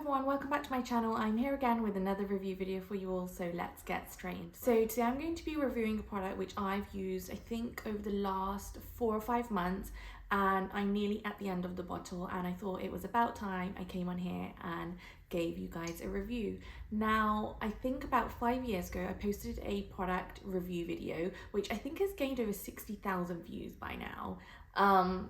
everyone, welcome back to my channel. I'm here again with another review video for you all, so let's get straight into it. So today I'm going to be reviewing a product which I've used I think over the last 4 or 5 months, and I'm nearly at the end of the bottle, and I thought it was about time I came on here and gave you guys a review. Now, I think about 5 years ago I posted a product review video which I think has gained over 60,000 views by now.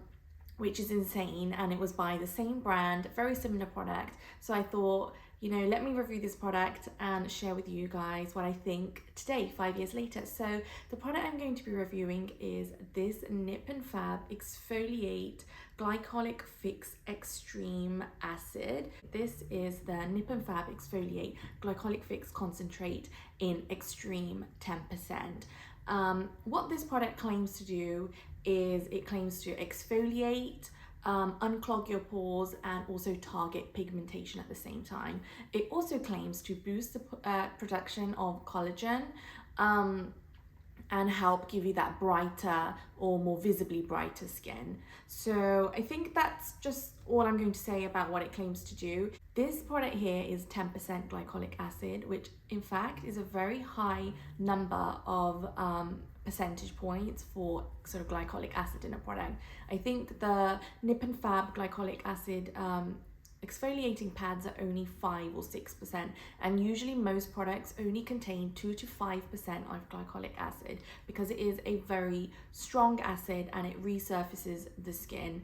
Which is insane, and it was by the same brand, very similar product. So I thought, you know, let me review this product and share with you guys what I think today, 5 years later. So the product I'm going to be reviewing is this Nip Fab Exfoliate Glycolic Fix Extreme Acid. This is the Nip Fab Exfoliate Glycolic Fix Concentrate in Extreme 10%. What this product claims to do is it claims to exfoliate, unclog your pores, and also target pigmentation at the same time. It also claims to boost the production of collagen and help give you that brighter or more visibly brighter skin. So I think that's just all I'm going to say about what it claims to do. This product here is 10% glycolic acid, which in fact is a very high number of percentage points for sort of glycolic acid in a product. I think the Nip Fab glycolic acid exfoliating pads are only 5 or 6%, and usually most products only contain 2 to 5% of glycolic acid because it is a very strong acid and it resurfaces the skin.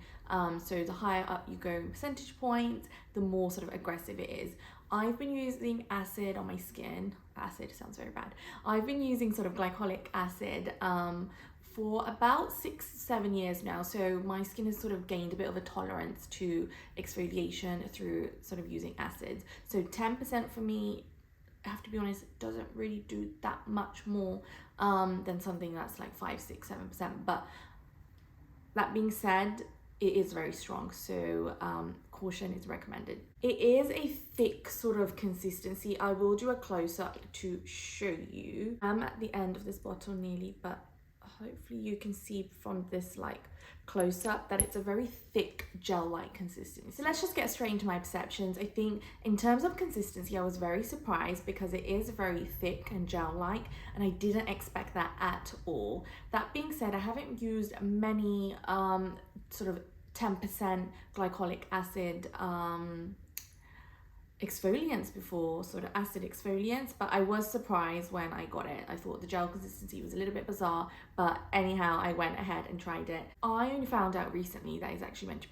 So the higher up you go in percentage points, the more sort of aggressive it is. I've been using acid on my skin. Acid sounds very bad. I've been using sort of glycolic acid for about 6-7 years now, so my skin has sort of gained a bit of a tolerance to exfoliation through sort of using acids. So 10% for me, I have to be honest, doesn't really do that much more than something that's like 5, 6, 7%. But that being said, it is very strong, so caution is recommended. It is a thick sort of consistency. I will do a close-up to show you. I'm at the end of this bottle nearly, but hopefully you can see from this like close-up that it's a very thick gel-like consistency. So let's just get straight into my perceptions. I think in terms of consistency, I was very surprised because it is very thick and gel-like, and I didn't expect that at all. That being said, I haven't used many sort of 10% glycolic acid exfoliants before, sort of acid exfoliants, but I was surprised when I got it. I thought the gel consistency was a little bit bizarre, but anyhow, I went ahead and tried it. I only found out recently that it's actually meant to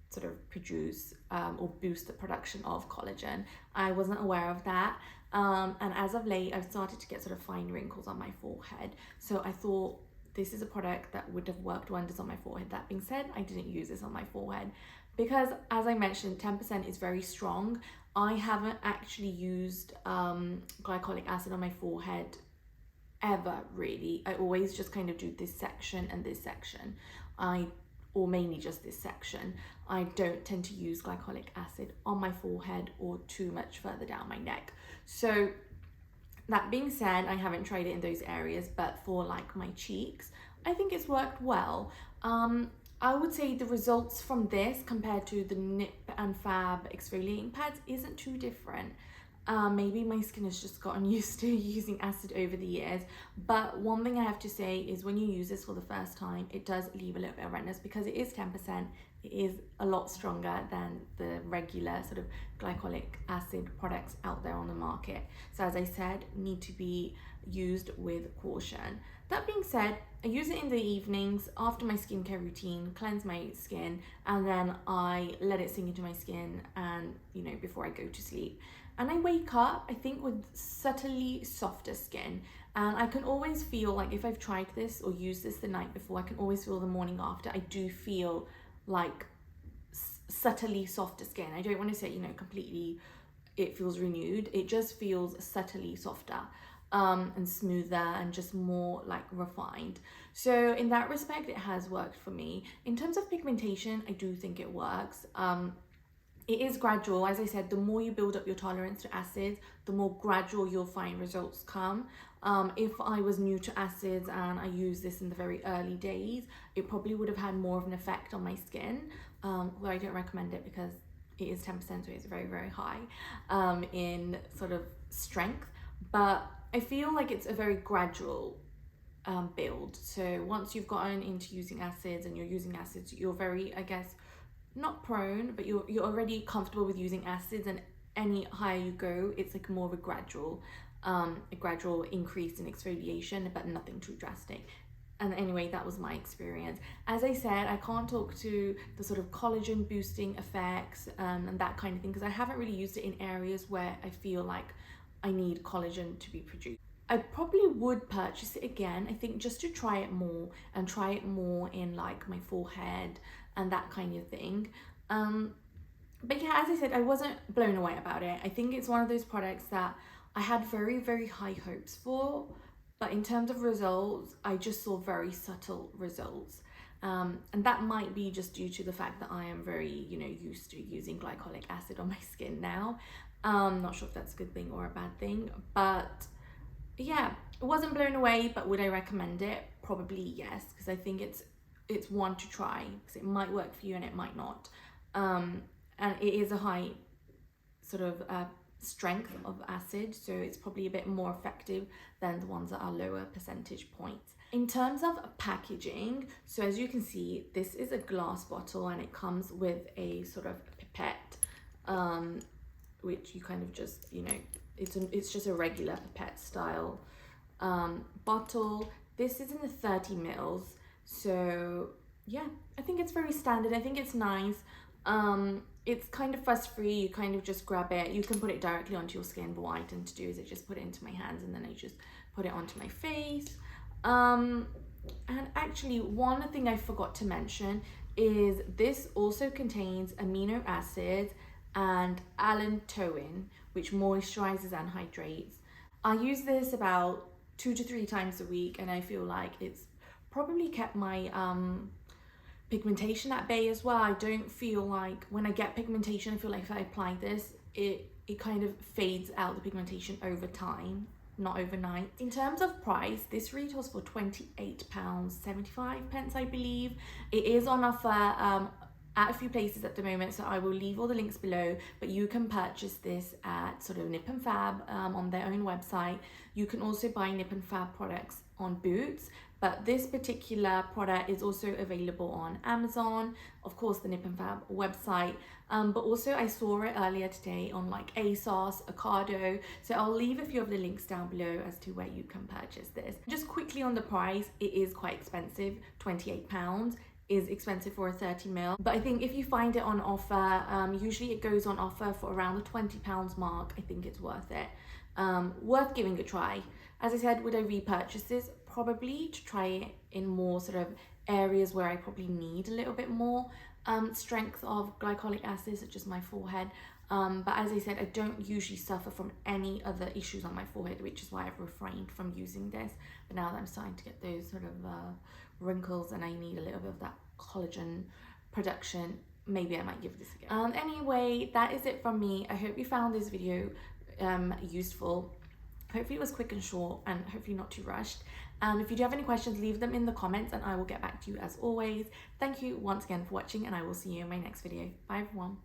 sort of produce or boost the production of collagen. I wasn't aware of that, and as of late I've started to get sort of fine wrinkles on my forehead, so I thought this is a product that would have worked wonders on my forehead. That being said, I didn't use this on my forehead because, as I mentioned, 10% is very strong. I haven't actually used glycolic acid on my forehead ever, really. I always just kind of do this section and this section, or mainly just this section. I don't tend to use glycolic acid on my forehead or too much further down my neck. So that being said, I haven't tried it in those areas, but for like my cheeks, I think it's worked well. I would say the results from this compared to the Nip Fab exfoliating pads isn't too different. Maybe my skin has just gotten used to using acid over the years, but one thing I have to say is when you use this for the first time, it does leave a little bit of redness because it is 10%. It is a lot stronger than the regular sort of glycolic acid products out there on the market. So as I said, need to be used with caution. That being said, I use it in the evenings after my skincare routine, cleanse my skin, and then I let it sink into my skin, and you know, before I go to sleep. And I wake up, I think, with subtly softer skin, and I can always feel like if I've tried this or used this the night before, I can always feel the morning after I do feel like subtly softer skin. I don't want to say, you know, completely it feels renewed. It just feels subtly softer and smoother and just more like refined. So in that respect, it has worked for me. In terms of pigmentation, I do think it works. It is gradual. As I said, the more you build up your tolerance to acids, the more gradual you'll find results come. If I was new to acids and I used this in the very early days, it probably would have had more of an effect on my skin, although I don't recommend it because it is 10%, so it's very, very high in sort of strength, but I feel like it's a very gradual build. So once you've gotten into using acids and you're using acids, you're very, I guess, not prone, but you're already comfortable with using acids, and any higher you go, it's like more of a gradual increase in exfoliation, but nothing too drastic. And anyway, that was my experience. As I said, I can't talk to the sort of collagen boosting effects and that kind of thing, because I haven't really used it in areas where I feel like I need collagen to be produced. I probably would purchase it again, I think, just to try it more, and try it more in like my forehead and that kind of thing. But yeah, as I said, I wasn't blown away about it. I think it's one of those products that I had very, very high hopes for, but in terms of results, I just saw very subtle results. And that might be just due to the fact that I am very, used to using glycolic acid on my skin now. Not sure if that's a good thing or a bad thing, but yeah, it wasn't blown away. But would I recommend it? Probably yes, because I think it's one to try, because it might work for you and it might not. And it is a high sort of strength of acid, so it's probably a bit more effective than the ones that are lower percentage points. In terms of packaging, so as you can see, this is a glass bottle and it comes with a sort of pipette, which you kind of just, it's just a regular pipette style bottle. This is in the 30 mils, so yeah, I think it's very standard. I think it's nice. It's kind of fuss free. You kind of just grab it, you can put it directly onto your skin, but what I tend to do is I just put it into my hands and then I just put it onto my face. And actually, one thing I forgot to mention is this also contains amino acids and allantoin, which moisturizes and hydrates. I use this about 2 to 3 times a week, and I feel like it's probably kept my pigmentation at bay as well. I don't feel like when I get pigmentation, I feel like if I apply this, it kind of fades out the pigmentation over time, not overnight. In terms of price, this retails for £28.75, I believe. It is on offer at a few places at the moment, so I will leave all the links below, but you can purchase this at sort of Nip Fab on their own website. You can also buy Nip Fab products on Boots, but this particular product is also available on Amazon, of course the Nip Fab website, but also I saw it earlier today on like ASOS, Ocado, so I'll leave a few of the links down below as to where you can purchase this. Just quickly on the price, it is quite expensive. £28 is expensive for a 30 ml, but I think if you find it on offer, usually it goes on offer for around the £20 mark. I think it's worth it, worth giving a try. As I said, would I repurchase this? Probably, to try it in more sort of areas where I probably need a little bit more strength of glycolic acid, such as my forehead. But as I said, I don't usually suffer from any other issues on my forehead, which is why I've refrained from using this. But now that I'm starting to get those sort of wrinkles and I need a little bit of that collagen production, maybe I might give this a go. Anyway, that is it from me. I hope you found this video useful. Hopefully it was quick and short, and hopefully not too rushed. If you do have any questions, leave them in the comments and I will get back to you as always. Thank you once again for watching, and I will see you in my next video. Bye everyone.